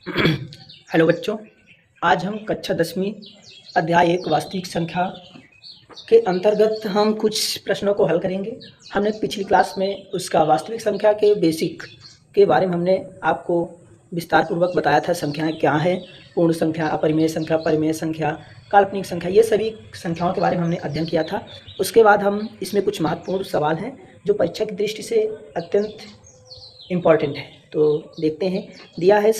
Hello बच्चों, आज हम कक्षा 10वीं अध्याय 1 वास्तविक संख्या के अंतर्गत हम कुछ प्रश्नों को हल करेंगे। हमने पिछली क्लास में उसका वास्तविक संख्या के बेसिक के बारे में हमने आपको विस्तार पूर्वक बताया था। संख्याएं क्या हैं, पूर्ण संख्या, अपरिमेय संख्या, परिमेय संख्या, काल्पनिक संख्या, ये सभी संख्याओं के बारे में हमने अध्ययन किया था। उसके बाद हम इसमें कुछ महत्वपूर्ण सवाल हैं जो परीक्षा की दृष्टि से अत्यंत इम्पॉर्टेंट है। तो देखते हैं। दिया है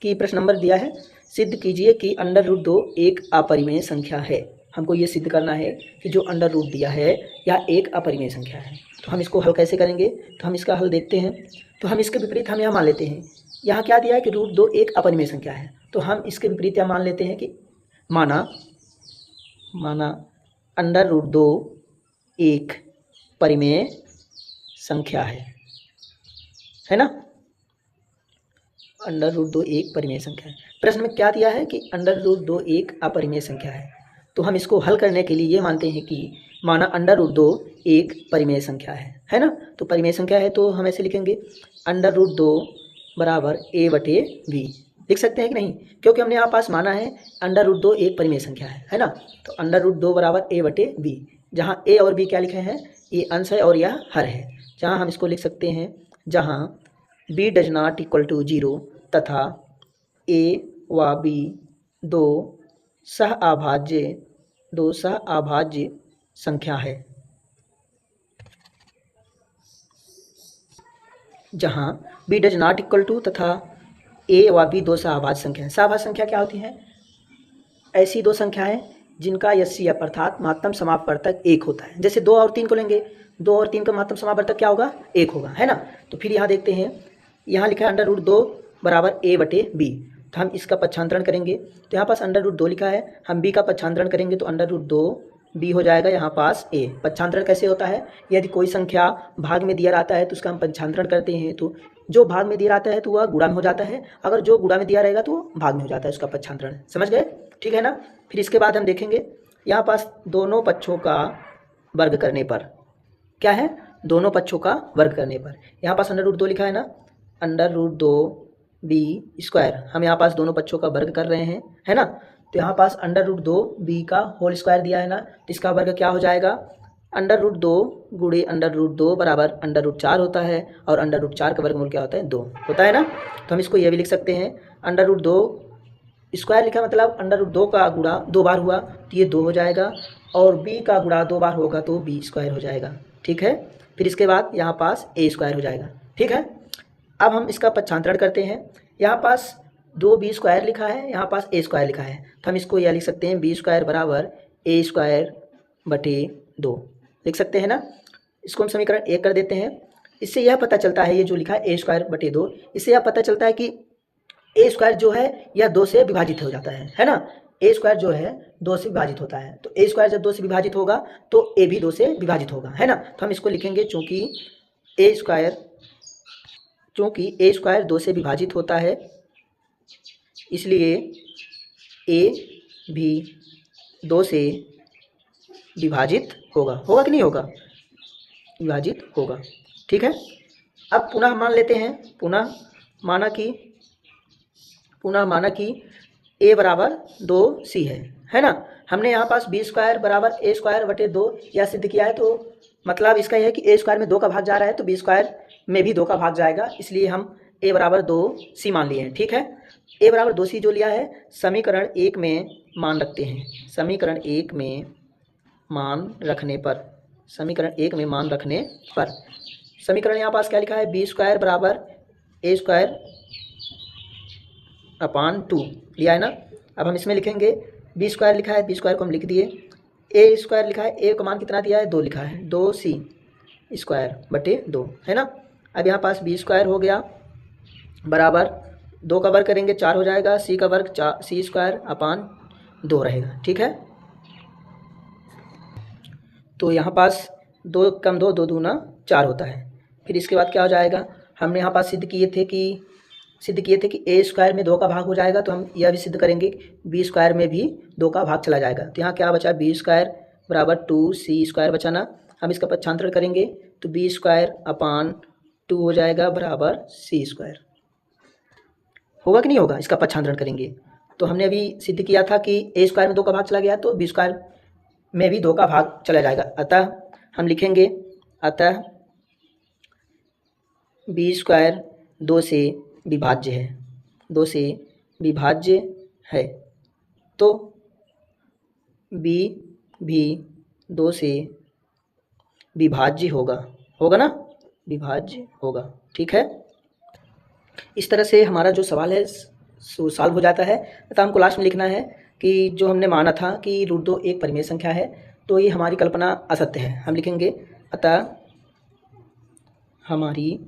कि प्रश्न नंबर दिया है, सिद्ध कीजिए कि √2 एक अपरिमेय संख्या है। हमको ये सिद्ध करना है कि जो √2 दिया है यह एक अपरिमेय संख्या है। तो हम इसको हल कैसे करेंगे, तो हम इसका हल देखते हैं। तो हम इसके विपरीत हम यह मान लेते हैं, यहाँ क्या दिया है कि √2 एक अपरिमेय संख्या है। तो हम इसके विपरीत यह मान लेते हैं कि माना √2 एक परिमेय संख्या है ना। √2 एक परिमेय संख्या है। प्रश्न में क्या दिया है कि √2 एक अपरिमेय संख्या है। तो हम इसको हल करने के लिए ये मानते हैं कि माना √2 एक परिमेय संख्या है ना। तो परिमेय संख्या है तो हम ऐसे लिखेंगे √2 बराबर a/v। लिख सकते हैं कि नहीं, क्योंकि हमने यहाँ पास माना है √2 एक परिमेय संख्या है ना। तो √2 बराबर a/v, जहाँ a और b क्या लिखे हैं, ये अंश है और यह हर है। जहाँ हम इसको लिख सकते हैं, जहाँ b does not equal to 0 तथा a व b दो सह अभाज्य संख्या है। जहाँ b does not equal to तथा a व b दो सह अभाज्य संख्या है। सहअभाज्य संख्या क्या होती है? ऐसी दो संख्याएं जिनका यस्यफ अर्थात महत्तम समापवर्तक 1 होता है। जैसे 2 और 3 को लेंगे, 2 और 3 का महत्तम समापवर्तक क्या होगा, 1 होगा, है ना। तो फिर यहाँ देखते हैं, यहाँ लिखा है √2 बराबर a/b। तो हम इसका पक्षांतरण करेंगे, तो यहाँ पास √2 लिखा है, हम b का पक्षांतरण करेंगे तो √2b हो जाएगा, यहाँ पास a। पक्षांतरण कैसे होता है, यदि कोई संख्या भाग में दिया रहता है तो उसका हम पक्षांतरण करते हैं, तो जो भाग में दिया रहता है तो वह गुणा में हो जाता है, अगर जो गुणा में दिया रहेगा तो भाग में हो जाता है उसका पक्षांतरण। समझ गए, ठीक है ना। फिर इसके बाद हम देखेंगे, यहाँ पास दोनों पक्षों का वर्ग करने पर क्या है, दोनों पक्षों का वर्ग करने पर यहाँ पास √2 लिखा है ना, √2b²। हम यहाँ पास दोनों पक्षों का वर्ग कर रहे हैं, है ना। तो यहाँ पास √2b का होल स्क्वायर दिया है ना, तो इसका वर्ग क्या हो जाएगा, √2 गुणे √2 बराबर √4 होता है, और √4 का वर्गमूल क्या होता है, 2 होता है ना। तो हम इसको ये भी लिख सकते हैं, √2 स्क्वायर लिखा मतलब √2 का गुणा 2 बार हुआ तो ये 2 हो जाएगा, और b का गुणा 2 बार होगा तो b² हो जाएगा, ठीक है। फिर इसके बाद यहाँ पास a² हो जाएगा, ठीक है। अब हम इसका पक्षांतरण करते हैं, यहाँ पास 2b² लिखा है, यहाँ पास a² लिखा है, तो हम इसको यह लिख सकते हैं b² बराबर a²/2 लिख सकते हैं ना। इसको हम समीकरण 1 कर देते हैं। इससे यह पता चलता है, ये जो लिखा है a²/2, इससे यह पता चलता है कि a² जो है यह 2 से विभाजित हो जाता है ना। a² जो है 2 से विभाजित होता है, तो a² जब 2 से विभाजित होगा तो a भी 2 से विभाजित होगा, है ना। तो हम इसको लिखेंगे, चूंकि a² 2 से विभाजित होता है, इसलिए a भी 2 से विभाजित होगा कि नहीं होगा, विभाजित होगा, ठीक है। अब पुनः मान लेते हैं, पुनः माना कि a बराबर 2c है ना। हमने यहाँ पास b² बराबर a²/2 यह सिद्ध किया है, तो मतलब इसका यह है कि a² में 2 का भाग जा रहा है तो b² में भी 2 का भाग जाएगा, इसलिए हम a बराबर 2c मान लिए हैं, ठीक है। a बराबर 2c जो लिया है, समीकरण 1 में मान रखते हैं। समीकरण 1 में मान रखने पर समीकरण यहाँ पास क्या लिखा है, b² बराबर a²/2 लिया है ना। अब हम इसमें लिखेंगे, b² लिखा है, b² को हम लिख दिए, a² लिखा है, a का मान कितना दिया है, 2 लिखा है, 2c²/2 है ना। अब यहाँ पास b² हो गया बराबर 2 का वर्ग करेंगे 4 हो जाएगा, c का वर्ग c²/2 रहेगा, ठीक है। तो यहाँ पास 2 कम 2 दूना 4 होता है। फिर इसके बाद क्या हो जाएगा, हमने यहाँ पास सिद्ध किए थे कि a² में 2 का भाग हो जाएगा, तो हम यह भी सिद्ध करेंगे b² में भी 2 का भाग चला जाएगा। तो यहाँ क्या बचा, b² बराबर 2c² बचा ना। हम इसका पक्षांतरण करेंगे तो b²/2 हो जाएगा बराबर c² होगा कि नहीं होगा, इसका पक्षांतरण करेंगे। तो हमने अभी सिद्ध किया था कि ए स्क्वायर में 2 का भाग चला गया तो बी स्क्वायर में भी 2 का भाग चला जाएगा। अतः हम लिखेंगे अतः बी स्क्वायर 2 से विभाज्य है, 2 से विभाज्य है। तो बी भी 2 से विभाज्य होगा ना, विभाज्य होगा। ठीक है, इस तरह से हमारा जो सवाल है सो सॉल्व हो जाता है। अतः हमको लास्ट में लिखना है कि जो हमने माना था कि √2 एक परिमेय संख्या है, तो ये हमारी कल्पना असत्य है। हम लिखेंगे अतः हमारी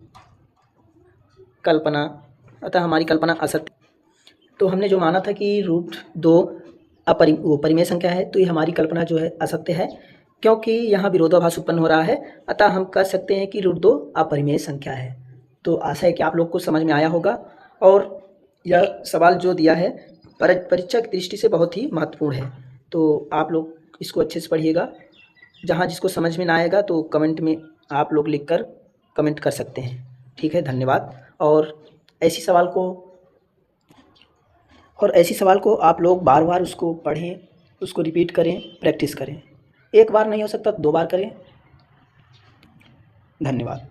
कल्पना असत्य। तो हमने जो माना था कि √2 परिमेय संख्या है, तो ये हमारी कल्पना जो है असत्य है, क्योंकि यहाँ विरोधाभास उत्पन्न हो रहा है। अतः हम कह सकते हैं कि √2 अपरिमेय संख्या है। तो आशा है कि आप लोग को समझ में आया होगा, और यह सवाल जो दिया है परीक्षा की दृष्टि से बहुत ही महत्वपूर्ण है। तो आप लोग इसको अच्छे से पढ़िएगा। जहाँ जिसको समझ में ना आएगा तो कमेंट में आप लोग लिखकर कमेंट कर सकते हैं। ठीक है, धन्यवाद। और ऐसी सवाल को आप लोग बार बार उसको पढ़ें, उसको रिपीट करें, प्रैक्टिस करें। एक बार नहीं हो सकता तो 2 बार करें। धन्यवाद।